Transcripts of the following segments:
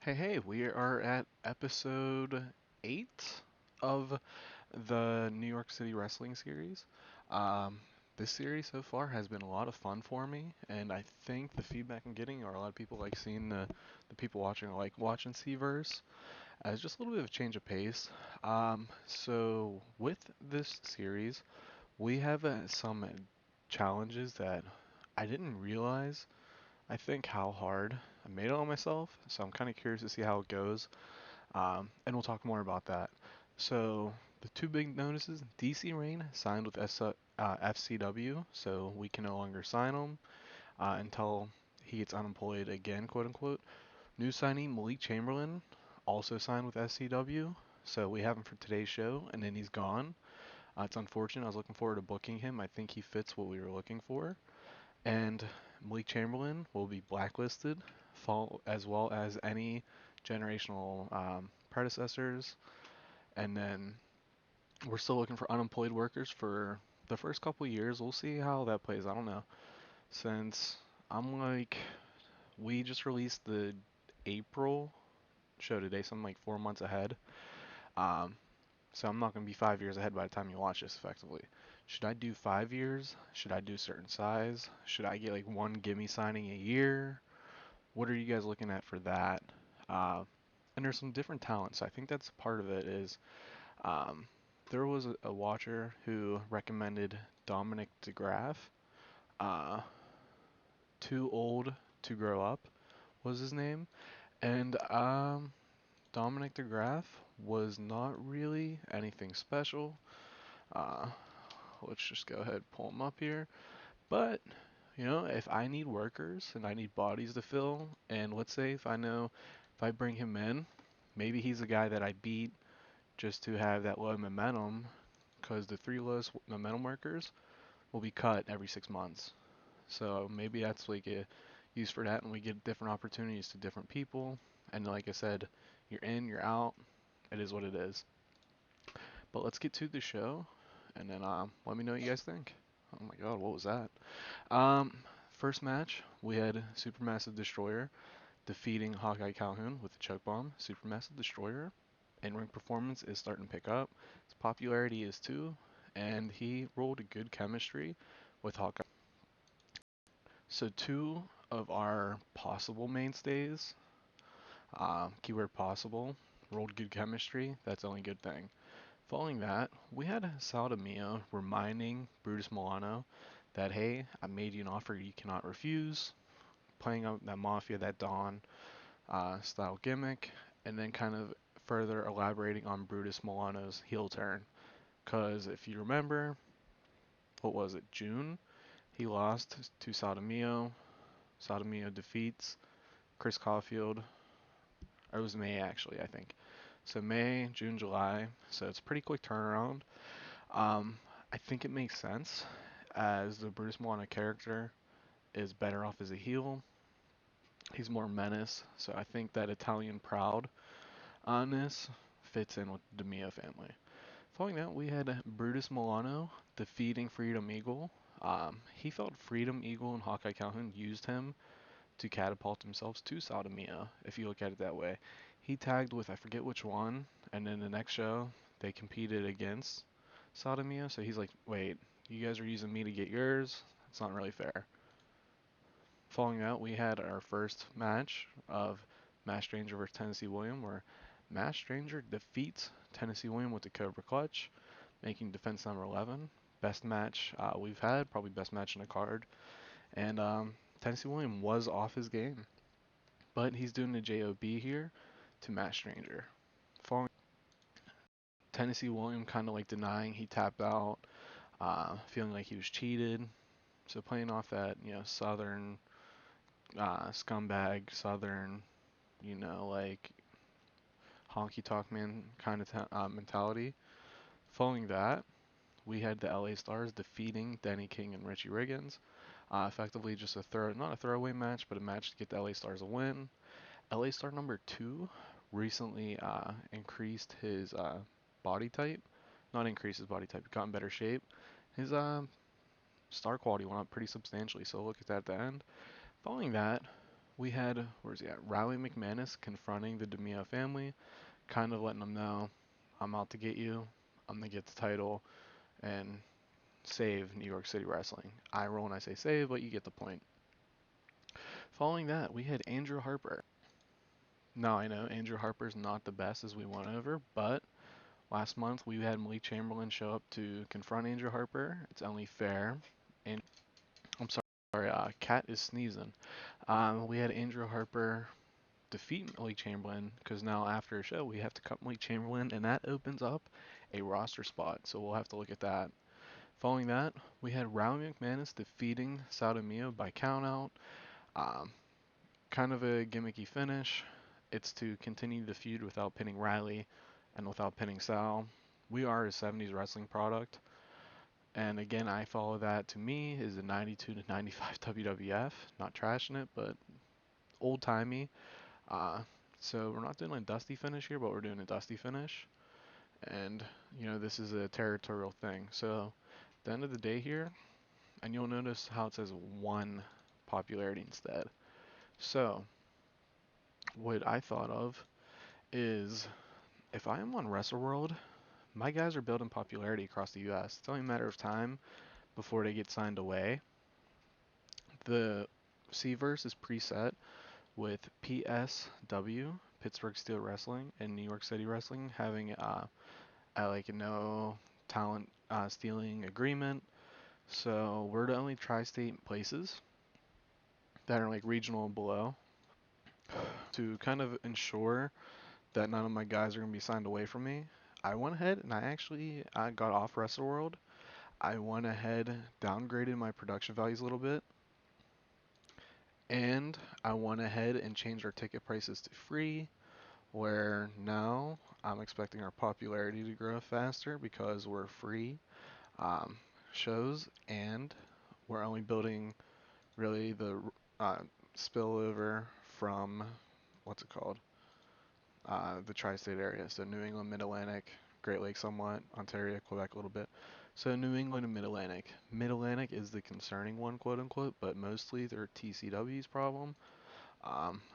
Hey, we are at episode 8 of the New York City Wrestling series. Um, this series so far has been a lot of fun for me, and I think the feedback I'm getting are a lot of people like seeing the people watching like watching Seaverse as just a little bit of a change of pace. So with this series, we have some challenges that I didn't realize I think how hard I made it on myself, so I'm kind of curious to see how it goes, and we'll talk more about that. So the two big notices: DC Rain signed with FCW, so we can no longer sign him until he gets unemployed again, quote unquote. New signing Malik Chamberlain also signed with SCW, so we have him for today's show, and then he's gone. It's unfortunate. I was looking forward to booking him. I think he fits what we were looking for. And Malik Chamberlain will be blacklisted, as well as any generational predecessors. And then we're still looking for unemployed workers for the first couple years. We'll see how that plays. I don't know. Since I'm like, we just released the April show today, so I'm like 4 months ahead. Um, so I'm not going to be 5 years ahead by the time you watch this effectively. Should I do 5 years? Should I do a certain size? Should I get like one gimme signing a year? What are you guys looking at for that? Uh, and there's some different talents. I think that's part of it is um, there was a watcher who recommended Dominic DeGraff. Uh, Too Old to Grow Up was his name. And Dominic DeGraff was not really anything special. Uh, let's just go ahead and pull him up here. But, if I need workers and I need bodies to fill, and let's say if I know if I bring him in, maybe he's a guy that I beat just to have that low momentum, because the three lowest momentum workers will be cut every 6 months. So maybe that's like a use for that, and we get different opportunities to different people. And like I said, you're in, you're out. It is what it is. But let's get to the show, and then let me know what you guys think. Oh my God, what was that? Um, First match, we had Supermassive Destroyer defeating Hawkeye Calhoun with the choke bomb. Supermassive Destroyer in-ring performance is starting to pick up. His popularity is too, and he rolled a good chemistry with Hawkeye. So two of our possible mainstays, keyword possible, rolled good chemistry. That's the only good thing. Following that, we had Saldamio reminding Brutus Milano that, hey, I made you an offer you cannot refuse, playing up that Mafia, that Dawn style gimmick, and then kind of further elaborating on Brutus Milano's heel turn. Because if you remember, what was it, June? He lost to Saldamio. Saldamio defeats Chris Caulfield. Or it was May, actually, I think. So May, June, July. So it's a pretty quick turnaround. Um, I think it makes sense as the Brutus Milano character is better off as a heel. He's more menace, so I think that Italian proud honest fits in with the Mia family. Following that, we had Brutus Milano defeating Freedom Eagle. He felt Freedom Eagle and Hawkeye Calhoun used him to catapult themselves to Sodomia, if you look at it that way. He tagged with I forget which one, and then the next show they competed against Sodomia. So he's like, wait, you guys are using me to get yours? It's not really fair. Following that, we had our first match of Mass Stranger versus Tennessee William, where Mass Stranger defeats Tennessee William with the Cobra Clutch, making defense number 11. Best match we've had, probably best match in the card. And Tennessee William was off his game, but he's doing the JOB here to Mass Stranger. Following Tennessee William kind of like denying he tapped out, feeling like he was cheated. So playing off that, Southern scumbag, Southern, like honky talk man kind of mentality. Following that, we had the LA Stars defeating Danny King and Richie Riggins. Effectively just not a throwaway match, but a match to get the LA Stars a win. LA Star number 2 recently increased his body type. Not increased his body type, got in better shape. His star quality went up pretty substantially, so look at that at the end. Following that, We had, where's he at? Riley McManus confronting the DeMio family, kind of letting them know, I'm out to get you. I'm gonna get the title and save New York City Wrestling. I roll when I say save, but you get the point. Following that, we had Andrew Harper. Now I know Andrew Harper's not the best as we went over, but last month we had Malik Chamberlain show up to confront Andrew Harper. It's only fair. And I'm sorry, Cat is sneezing. We had Andrew Harper defeat Malik Chamberlain because now after a show we have to cut Malik Chamberlain, and that opens up a roster spot. So we'll have to look at that. Following that, we had Riley McManus defeating Saudomio by countout. Um, Kind of a gimmicky finish. It's to continue the feud without pinning Riley and without pinning Sal. We are a 70s wrestling product. And again, I follow that to me is a 92 to 95 WWF. Not trashing it, but old timey. Uh, so we're not doing a dusty finish here, but we're doing a dusty finish. And, this is a territorial thing. So at the end of the day here, and you'll notice how it says one popularity instead. So what I thought of is if I am on WrestleWorld, my guys are building popularity across the US. It's only a matter of time before they get signed away. The C-verse is preset with PSW, Pittsburgh Steel Wrestling, and New York City Wrestling having a no talent stealing agreement. So we're the only tri-state places that are like regional and below to kind of ensure that none of my guys are going to be signed away from me. I went ahead and I got off WrestleWorld. I went ahead, downgraded my production values a little bit, and I went ahead and changed our ticket prices to free, where now I'm expecting our popularity to grow faster because we're free um, shows, and we're only building really the uh, spillover from what's it called? The tri-state area. So New England, Mid-Atlantic, Great Lakes somewhat, Ontario, Quebec a little bit. So New England and Mid-Atlantic. Mid-Atlantic is the concerning one, quote unquote, but mostly they're TCW's problem.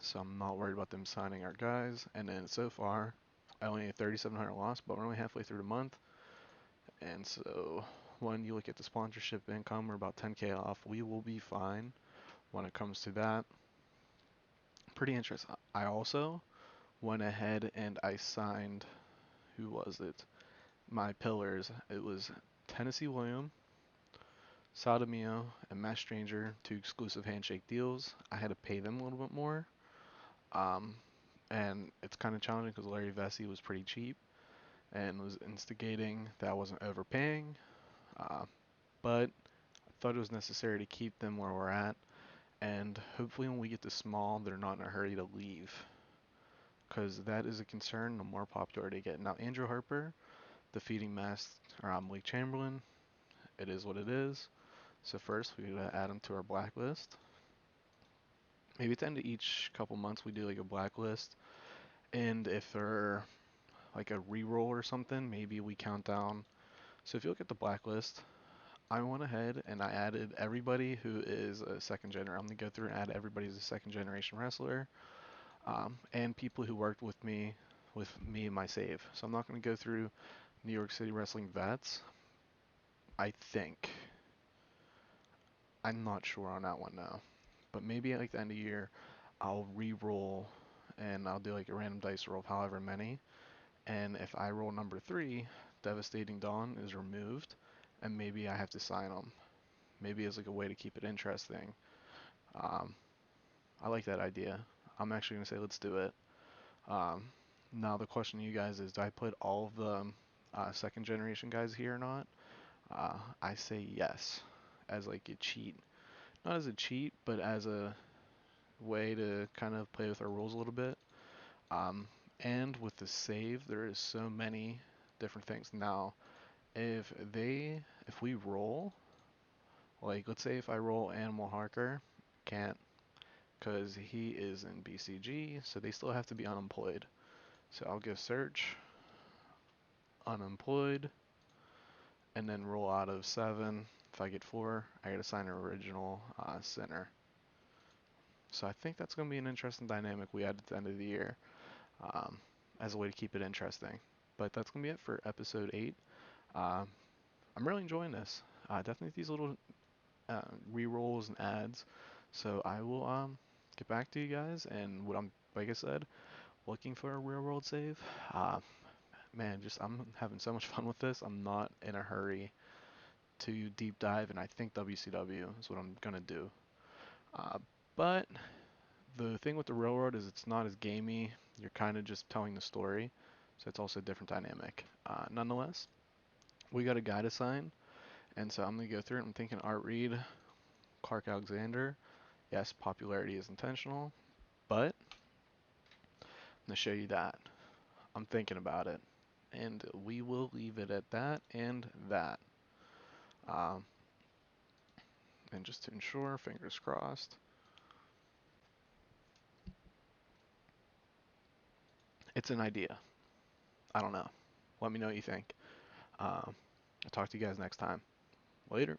So I'm not worried about them signing our guys. And then so far, I only had 3,700 loss, but we're only halfway through the month. And so when you look at the sponsorship income, we're about 10K off. We will be fine when it comes to that. Pretty interesting. I also went ahead and I signed, who was it? My pillars. It was Tennessee William, Sodomio, and Matt Stranger, two exclusive handshake deals. I had to pay them a little bit more. Um, and it's kind of challenging because Larry Vesey was pretty cheap and was instigating that I wasn't overpaying. Uh, but I thought it was necessary to keep them where we're at. And hopefully when we get to small, they're not in a hurry to leave. Because that is a concern the more popular they get. Now, Andrew Harper defeating Malik Chamberlain, it is what it is. So first, we gotta add them to our blacklist. Maybe at the end of each couple months, we do like a blacklist. And if they're like a reroll or something, maybe we count down. So if you look at the blacklist, I went ahead and I added everybody who is a second generation. I'm gonna go through and add everybody as a second generation wrestler, and people who worked with me in my save. So I'm not gonna go through New York City wrestling vets. I think I'm not sure on that one now, but maybe at like the end of the year, I'll re-roll and I'll do like a random dice roll of however many. And if I roll number 3, Devastating Dawn is removed, and maybe I have to sign them. Maybe as like a way to keep it interesting. Um, I like that idea. I'm actually gonna say let's do it. Um, Now the question to you guys is, do I put all of the second generation guys here or not? I say yes, as like a cheat. Not as a cheat, but as a way to kind of play with our rules a little bit. Um, and with the save, there is so many different things. Now, if we roll, like let's say if I roll Animal Harker, can't, because he is in BCG, so they still have to be unemployed. So I'll go search, unemployed, and then roll out of 7. If I get 4, I gotta sign an original center. So I think that's going to be an interesting dynamic we add at the end of the year, um, as a way to keep it interesting. But that's going to be it for episode 8. Um, I'm really enjoying this. Definitely these little re-rolls and ads. So I will get back to you guys, and what I'm, like I said, looking for a real world save. Uh, Man, just I'm having so much fun with this. I'm not in a hurry to deep dive, and I think WCW is what I'm gonna do. Uh, but the thing with the railroad is it's not as gamey. You're kind of just telling the story, so it's also a different dynamic. Nonetheless, we got a guy to sign, and so I'm gonna go through it. I'm thinking Art Reed, Clark Alexander. Yes, popularity is intentional, but I'm gonna show you that. I'm thinking about it, and we will leave it at that and that. Um, and just to ensure, fingers crossed. It's an idea. I don't know. Let me know what you think. I'll talk to you guys next time. Later.